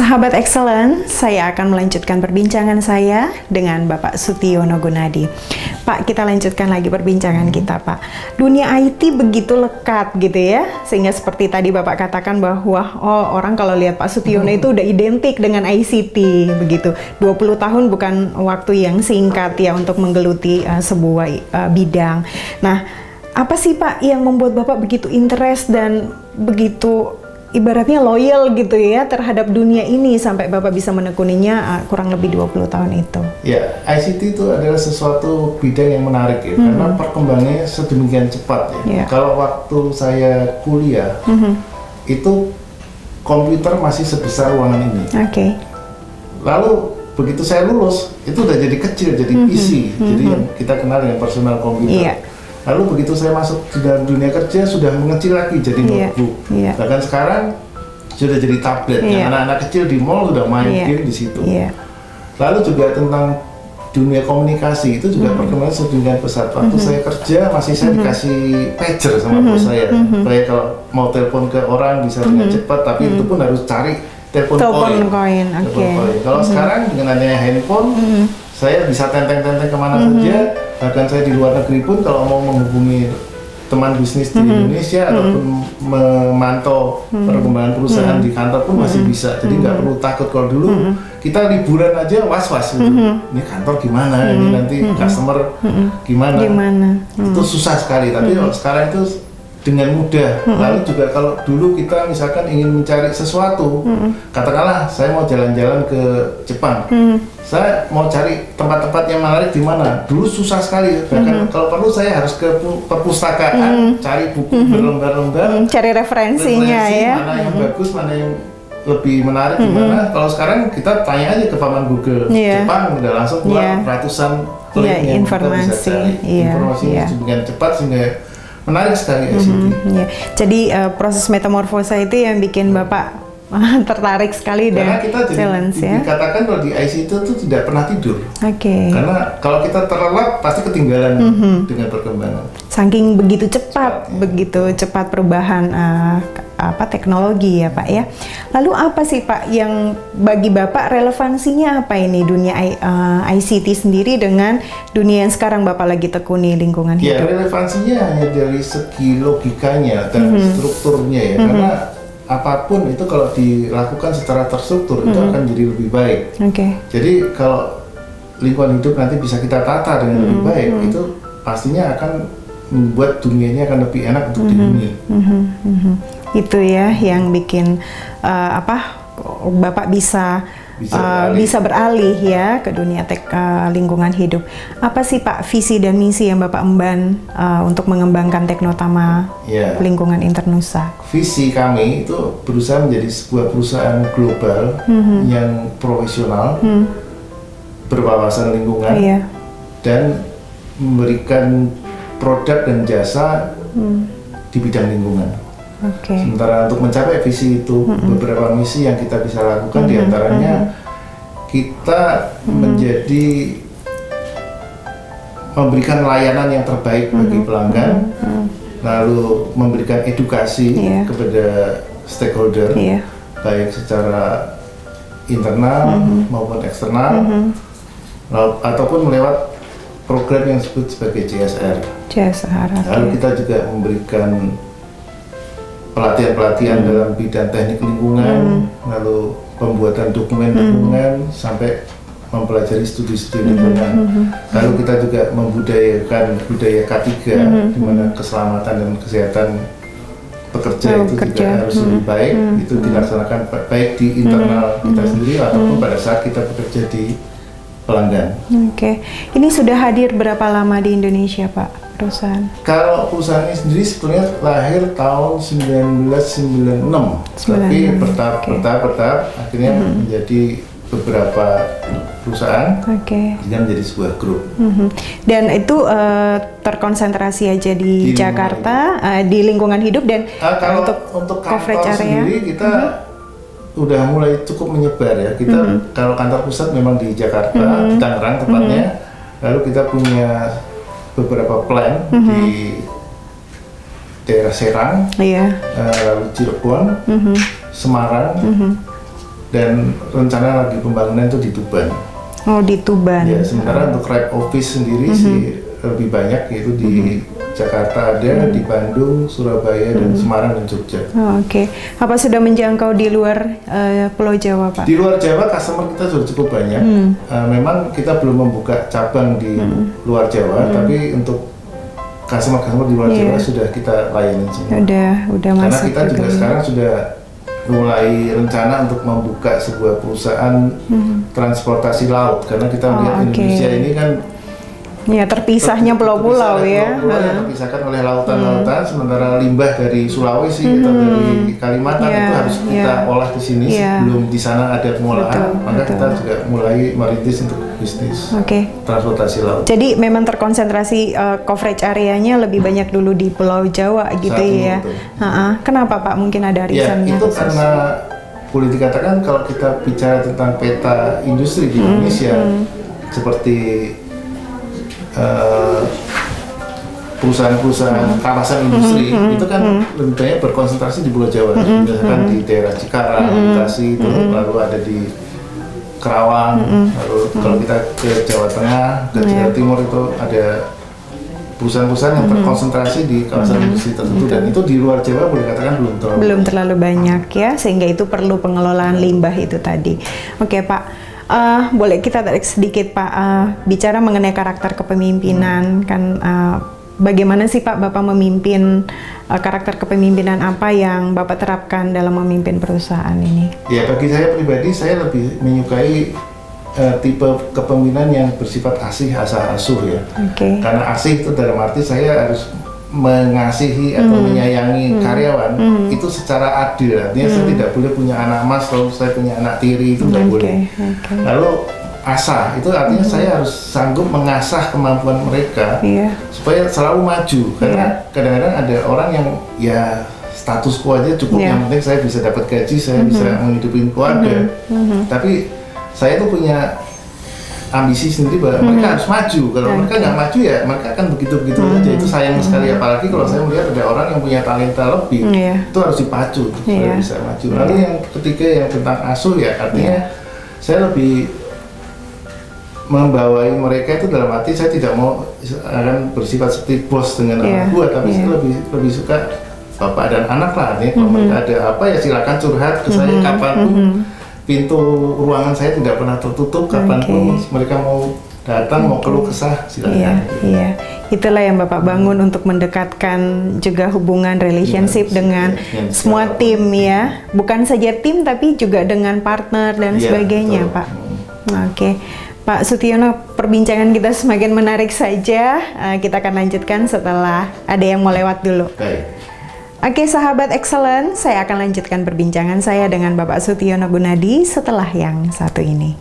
Sahabat Excellent, saya akan melanjutkan perbincangan saya dengan Bapak Sutiono Gunadi. Pak, kita lanjutkan lagi perbincangan kita, Pak. Dunia IT begitu lekat gitu ya, sehingga seperti tadi Bapak katakan bahwa orang kalau lihat Pak Sutiono itu udah identik dengan ICT begitu. 20 tahun bukan waktu yang singkat ya untuk menggeluti sebuah bidang. Nah, apa sih Pak yang membuat Bapak begitu interest dan begitu ibaratnya loyal gitu ya terhadap dunia ini sampai Bapak bisa menekuninya kurang lebih 20 tahun itu? Ya, ICT itu adalah sesuatu bidang yang menarik ya, karena perkembangannya sedemikian cepat ya. Kalau waktu saya kuliah, itu komputer masih sebesar ruangan ini. Lalu begitu saya lulus, itu udah jadi kecil, jadi PC, jadi yang kita kenal dengan personal komputer. Lalu begitu saya masuk ke dalam dunia kerja sudah mengecil lagi jadi notebook. Bahkan sekarang sudah jadi tablet. Anak-anak kecil di mall sudah main game di situ. Lalu juga tentang dunia komunikasi itu juga perkembangan sedemikian pesat. Waktu saya kerja masih saya dikasih pager sama bos saya. Supaya kalau mau telepon ke orang bisa dengan cepat, tapi itu pun harus cari telepon koin. Kalau sekarang dengan adanya handphone, saya bisa tenteng-tenteng kemana saja. Bahkan saya di luar negeri pun kalau mau menghubungi teman bisnis di Indonesia ataupun memantau perkembangan perusahaan di kantor pun masih bisa. Jadi nggak perlu takut. Kalau dulu kita liburan aja was-was gitu. Ini kantor gimana, ini nanti customer gimana. Itu susah sekali. Tapi kalau sekarang itu dengan mudah. Lalu juga kalau dulu kita misalkan ingin mencari sesuatu, katakanlah saya mau jalan-jalan ke Jepang, saya mau cari tempat-tempat yang menarik di mana. Dulu susah sekali. Bahkan kalau perlu saya harus ke perpustakaan, cari buku berlembar-lembar, cari referensinya ya. Mana yang bagus, mana yang lebih menarik, gimana. Kalau sekarang kita tanya aja ke paman Google, Jepang udah langsung keluar ratusan link yang kita bisa cari. Informasinya dengan cepat sehingga menarik sekali ICT. Jadi proses metamorfosa itu yang bikin Bapak tertarik sekali dan challenge ya. Dikatakan kalau di ICT itu tidak pernah tidur. Karena kalau kita terlelap pasti ketinggalan dengan perkembangan. Saking begitu cepat, begitu cepat perubahan teknologi ya Pak ya. Lalu apa sih Pak yang bagi Bapak relevansinya apa ini dunia ICT sendiri dengan dunia yang sekarang Bapak lagi tekuni lingkungan hidup? Ya, relevansinya hanya dari segi logikanya dan strukturnya ya. Karena apapun itu kalau dilakukan secara terstruktur itu akan jadi lebih baik. Jadi kalau lingkungan hidup nanti bisa kita tata dengan lebih baik, itu pastinya akan membuat dunianya akan lebih enak untuk dihuni. Itu ya yang bikin Bapak bisa beralih ya ke dunia lingkungan hidup. Apa sih Pak visi dan misi yang Bapak emban untuk mengembangkan Teknotama Lingkungan Internusa? Visi kami itu berusaha menjadi sebuah perusahaan global yang profesional, berwawasan lingkungan, dan memberikan produk dan jasa di bidang lingkungan. Sementara untuk mencapai visi itu beberapa misi yang kita bisa lakukan diantaranya kita menjadi memberikan layanan yang terbaik bagi pelanggan, lalu memberikan edukasi kepada stakeholder baik secara internal maupun eksternal, ataupun melewat program yang disebut sebagai CSR. Lalu kita juga memberikan pelatihan-pelatihan dalam bidang teknik lingkungan, lalu pembuatan dokumen lingkungan, sampai mempelajari studi-studi lingkungan. Lalu kita juga membudayakan budaya K3, di mana keselamatan dan kesehatan pekerja itu juga harus lebih baik. Itu dilaksanakan baik di internal kita sendiri ataupun pada saat kita bekerja di pelanggan. Ini sudah hadir berapa lama di Indonesia Pak? Perusahaan? Kalau perusahaan ini sendiri sebetulnya lahir tahun 1996, tapi bertahap akhirnya menjadi beberapa perusahaan, hingga menjadi sebuah grup. Dan itu terkonsentrasi aja di Jakarta, di lingkungan hidup, dan kalau untuk kantor sendiri kita udah mulai cukup menyebar ya. Kita kalau kantor pusat memang di Jakarta, di Tangerang tepatnya, lalu kita punya beberapa plan di daerah Serang, lalu Cirebon, Semarang, dan rencana lagi pembangunan itu di Tuban. Oh, di Tuban. Ya, sementara untuk rep office sendiri sih lebih banyak, yaitu di Jakarta ada, di Bandung, Surabaya, dan Semarang dan Jogja. Oh, oke. Apa sudah menjangkau di luar Pulau Jawa, Pak? Di luar Jawa customer kita sudah cukup banyak. Memang kita belum membuka cabang di luar Jawa, tapi untuk customer di luar Jawa sudah kita layani semua. Udah Karena masuk kita juga sekarang sudah mulai rencana untuk membuka sebuah perusahaan transportasi laut, karena kita melihat Indonesia ini kan ya terpisahnya pulau-pulau ya. Pulau-pulau yang terpisahkan oleh lautan-lautan, sementara limbah dari Sulawesi atau dari Kalimantan itu harus kita olah di sini sebelum di sana ada pengolahan. Maka kita juga mulai merintis untuk bisnis transportasi laut. Jadi memang terkonsentrasi coverage areanya lebih banyak dulu di Pulau Jawa gitu ya. Kenapa Pak? Mungkin ada reasonnya? Ya, itu karena boleh dikatakan kalau kita bicara tentang peta industri di Indonesia seperti perusahaan-perusahaan kawasan industri itu kan lebih banyak berkonsentrasi di Pulau Jawa, misalkan di daerah Cikarang, Bekasi, itu lalu ada di Kerawang, lalu kalau kita ke Jawa Tengah, ke Jawa Timur itu ada perusahaan-perusahaan yang terkonsentrasi di kawasan industri tertentu, dan itu di luar Jawa boleh katakan belum terlalu banyak ya, sehingga itu perlu pengelolaan limbah itu tadi. Oke Pak. Boleh kita tarik sedikit Pak, bicara mengenai karakter kepemimpinan kan, bagaimana sih Pak Bapak memimpin, karakter kepemimpinan apa yang Bapak terapkan dalam memimpin perusahaan ini? Ya, bagi saya pribadi, saya lebih menyukai tipe kepemimpinan yang bersifat asih asah asuh ya. Karena asih itu dalam arti saya harus mengasihi atau menyayangi karyawan itu secara adil, artinya saya tidak boleh punya anak emas kalau saya punya anak tiri, itu tidak boleh. Lalu asah itu artinya saya harus sanggup mengasah kemampuan mereka supaya selalu maju, karena kadang-kadang ada orang yang ya status quo aja cukup, yang penting saya bisa dapat gaji, saya bisa menghidupi keluarga, tapi saya tuh punya ambisi sendiri bahwa mereka harus maju. Kalau mereka nggak maju ya mereka akan begitu-begitu saja. Itu sayang sekali, apalagi kalau saya melihat ada orang yang punya talenta lebih, itu harus dipacu supaya bisa maju. Lalu yang ketiga yang tentang asuh ya, artinya saya lebih membawai mereka itu dalam arti saya tidak mau akan bersifat seperti bos dengan anak buah, tapi saya lebih suka bapak dan anak lah. Artinya kalau mereka ada apa ya silakan curhat ke saya kapanpun. Pintu ruangan saya tidak pernah tertutup, kapanpun mereka mau datang, mau keluh kesah, silakan. Itulah yang Bapak bangun untuk mendekatkan juga hubungan relationship dengan semua tim ya, bukan saja tim tapi juga dengan partner dan sebagainya, Pak. Pak Sutyono, perbincangan kita semakin menarik saja. Kita akan lanjutkan setelah ada yang mau lewat dulu. Oke, sahabat excellent, saya akan lanjutkan perbincangan saya dengan Bapak Sutyono Gunadi setelah yang satu ini.